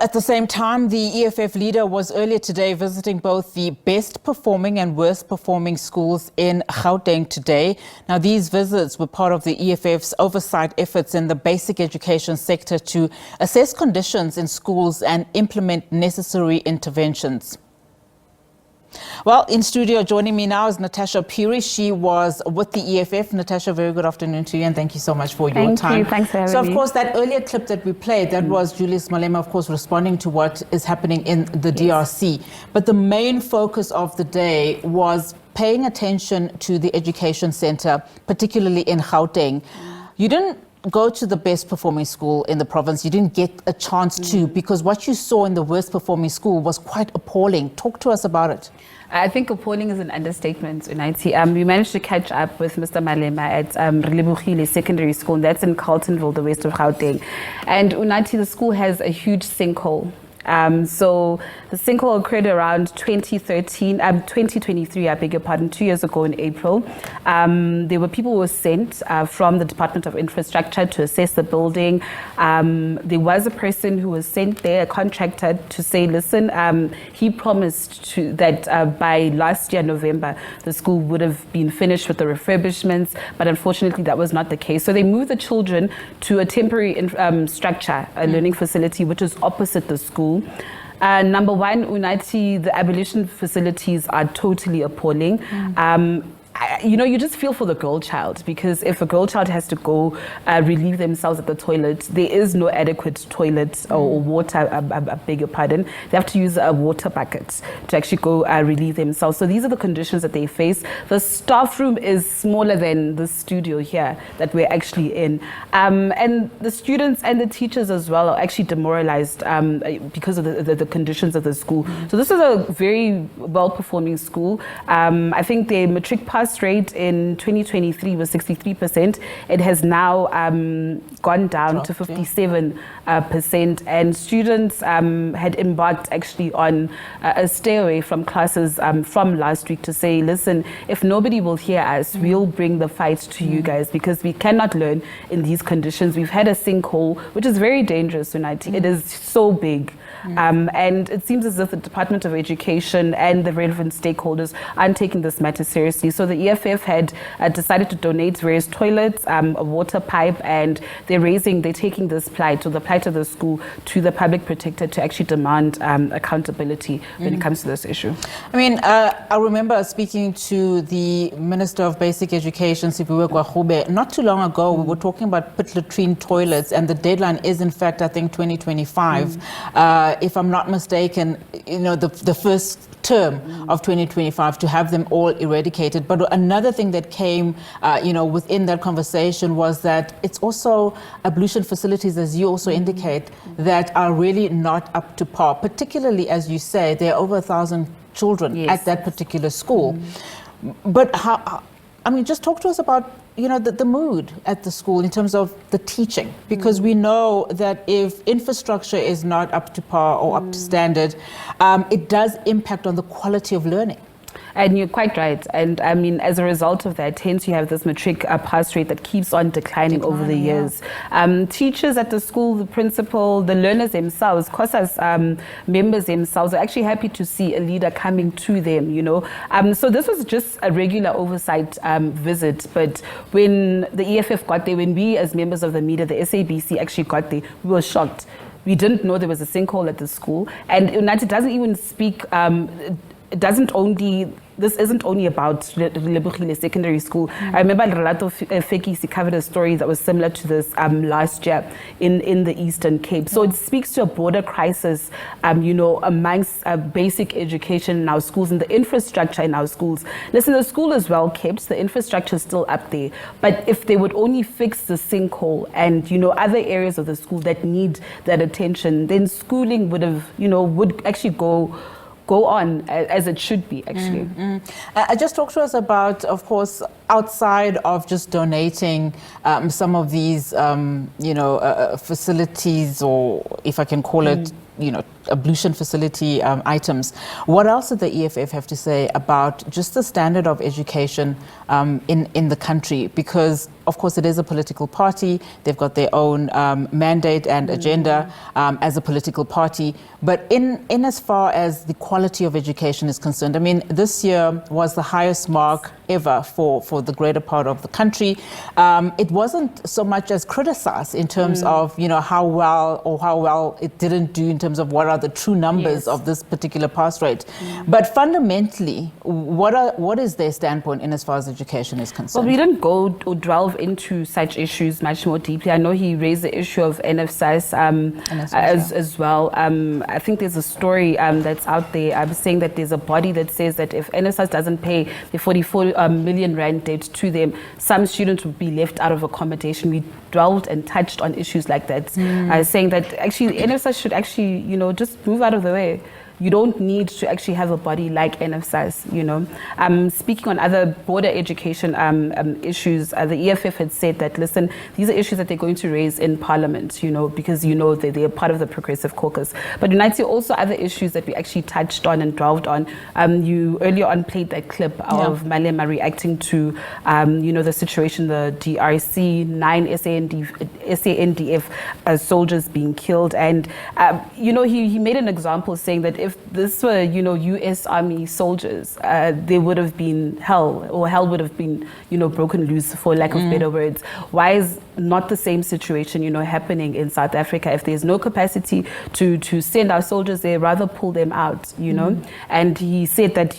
At the same time, the EFF leader was earlier today visiting both the best performing and worst performing schools in Gauteng today. Now, these visits were part of the EFF's oversight efforts in the basic education sector to assess conditions in schools and implement necessary interventions. Well, in studio joining me now is Natasha Phiri. She was with the EFF. Natasha, very good afternoon to you, and thank you so much for your time. Thank you. Thanks for having me. So, of course, that earlier clip that we played, that was Julius Malema, of course, responding to what is happening in the DRC. But the main focus of the day was paying attention to the education center, particularly in Gauteng. You didn't go to the best performing school in the province. You didn't get a chance to, because what you saw in the worst performing school was quite appalling. Talk to us about it. I think appalling is an understatement, Unaiti. We managed to catch up with Mr. Malema at Relebohile Secondary School, and that's in Carltonville, the west of Gauteng. And Unaiti, the school has a huge sinkhole. So the sinkhole occurred around 2023, I beg your pardon, 2 years ago in April. There were people who were sent from the Department of Infrastructure to assess the building. There was a person who was sent there, a contractor, to say, listen, he promised that by last year, November, the school would have been finished with the refurbishments, but unfortunately that was not the case. So they moved the children to a temporary structure, a learning facility, which is opposite the school. Number one, Unaiti, the abolition facilities are totally appalling. You just feel for the girl child, because if a girl child has to go relieve themselves at the toilet, there is no adequate toilet or water, I beg your pardon. They have to use a water bucket to actually go relieve themselves. So these are the conditions that they face. The staff room is smaller than the studio here that we're actually in. And the students and the teachers as well are actually demoralized because of the conditions of the school. So this is a very well-performing school. I think the matric pass rate in 2023 was 63%. It has now gone down to 57%, and students had embarked actually on a stay away from classes from last week to say, listen, if nobody will hear us, we'll bring the fight to you guys, because we cannot learn in these conditions. We've had a sinkhole, which is very dangerous tonight. It is so big. And it seems as if the Department of Education and the relevant stakeholders aren't taking this matter seriously. So the EFF had decided to donate various toilets, a water pipe, and they're taking this plight, or the plight of the school, to the public protector to actually demand accountability when it comes to this issue. I mean, I remember speaking to the Minister of Basic Education, Sipiwe Gwagube, not too long ago. We were talking about pit latrine toilets, and the deadline is, in fact, I think 2025. If I'm not mistaken, the first term of 2025 to have them all eradicated. But another thing that came, within that conversation was that it's also ablution facilities, as you also indicate, that are really not up to par. Particularly, as you say, there are over 1,000 children at that particular school. But just talk to us about the mood at the school in terms of the teaching, because we know that if infrastructure is not up to par or up to standard, it does impact on the quality of learning. And you're quite right. And I mean, as a result of that, hence you have this matric pass rate that keeps on declining over the years. Teachers at the school, the principal, the learners themselves, COSAS members themselves are actually happy to see a leader coming to them, So this was just a regular oversight visit. But when the EFF got there, when we as members of the media, the SABC actually got there, we were shocked. We didn't know there was a sinkhole at the school. And United doesn't even speak, this isn't only about Relebohile Secondary School. I remember Relato Fekisi covered a story that was similar to this last year in the Eastern Cape. So it speaks to a border crisis, amongst basic education in our schools and the infrastructure in our schools. Listen, the school is well kept, the infrastructure is still up there. But if they would only fix the sinkhole and, other areas of the school that need that attention, then schooling would actually go on as it should be, actually. Just talk to us about, of course, outside of just donating some of these, facilities, or if I can call it, ablution facility items. What else did the EFF have to say about just the standard of education in the country? Because, of course, it is a political party. They've got their own mandate and agenda as a political party. But in as far as the quality of education is concerned, I mean, this year was the highest mark ever for the greater part of the country. It wasn't so much as criticized in terms of, how well it didn't do in terms of what are the true numbers of this particular pass rate. But fundamentally, what is their standpoint in as far as education is concerned? Well, we didn't go or delve into such issues much more deeply. I know he raised the issue of NFSAS as well. I think there's a story that's out there saying that there's a body that says that if NFSAS doesn't pay the 44 million rand debt to them, some students would be left out of accommodation. We dwelled and touched on issues like that, saying that actually NFSAS should actually, just move out of the way. You don't need to actually have a body like NFSAS, Speaking on other broader education issues, the EFF had said that, listen, these are issues that they're going to raise in Parliament, because that they're part of the Progressive Caucus. But United, also other issues that we actually touched on and delved on. You earlier on played that clip of Malema reacting to, the situation, the DRC, 9 SANDF soldiers being killed. And, he made an example saying that if this were, U.S. Army soldiers, there would have been hell, or hell would have been, broken loose, for lack of better words. Why is not the same situation, happening in South Africa? If there's no capacity to send our soldiers there, rather pull them out, And he said that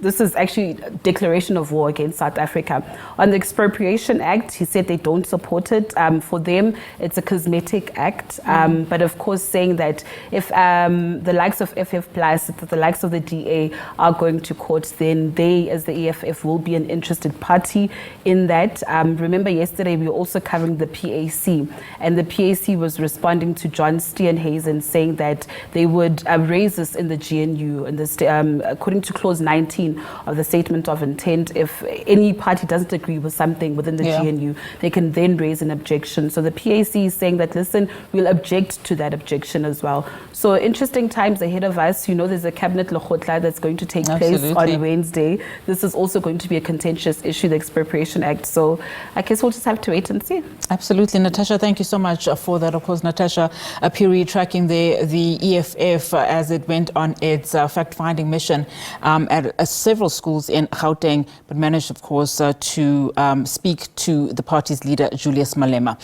this is actually a declaration of war against South Africa. On the Expropriation Act, he said they don't support it. For them, it's a cosmetic act. But of course, saying that if the likes of FF Plus, the likes of the DA are going to court, then they, as the EFF, will be an interested party in that. Remember, yesterday we were also covering the PAC, and the PAC was responding to John Steenhuisen, saying that they would raise this in the GNU, and according to clause 19 of the statement of intent, if any party doesn't agree with something within the GNU, they can then raise an objection. So the PAC is saying that, listen, we'll object to that objection as well. So interesting times ahead of us. There's a cabinet Lekgotla that's going to take place on Wednesday. This is also going to be a contentious issue, the Expropriation Act. So I guess we'll just have to wait and see. Absolutely. Natasha, thank you so much for that. Of course, Natasha Phiri tracking the EFF as it went on its fact-finding mission at several schools in Gauteng, but managed, of course, to speak to the party's leader, Julius Malema.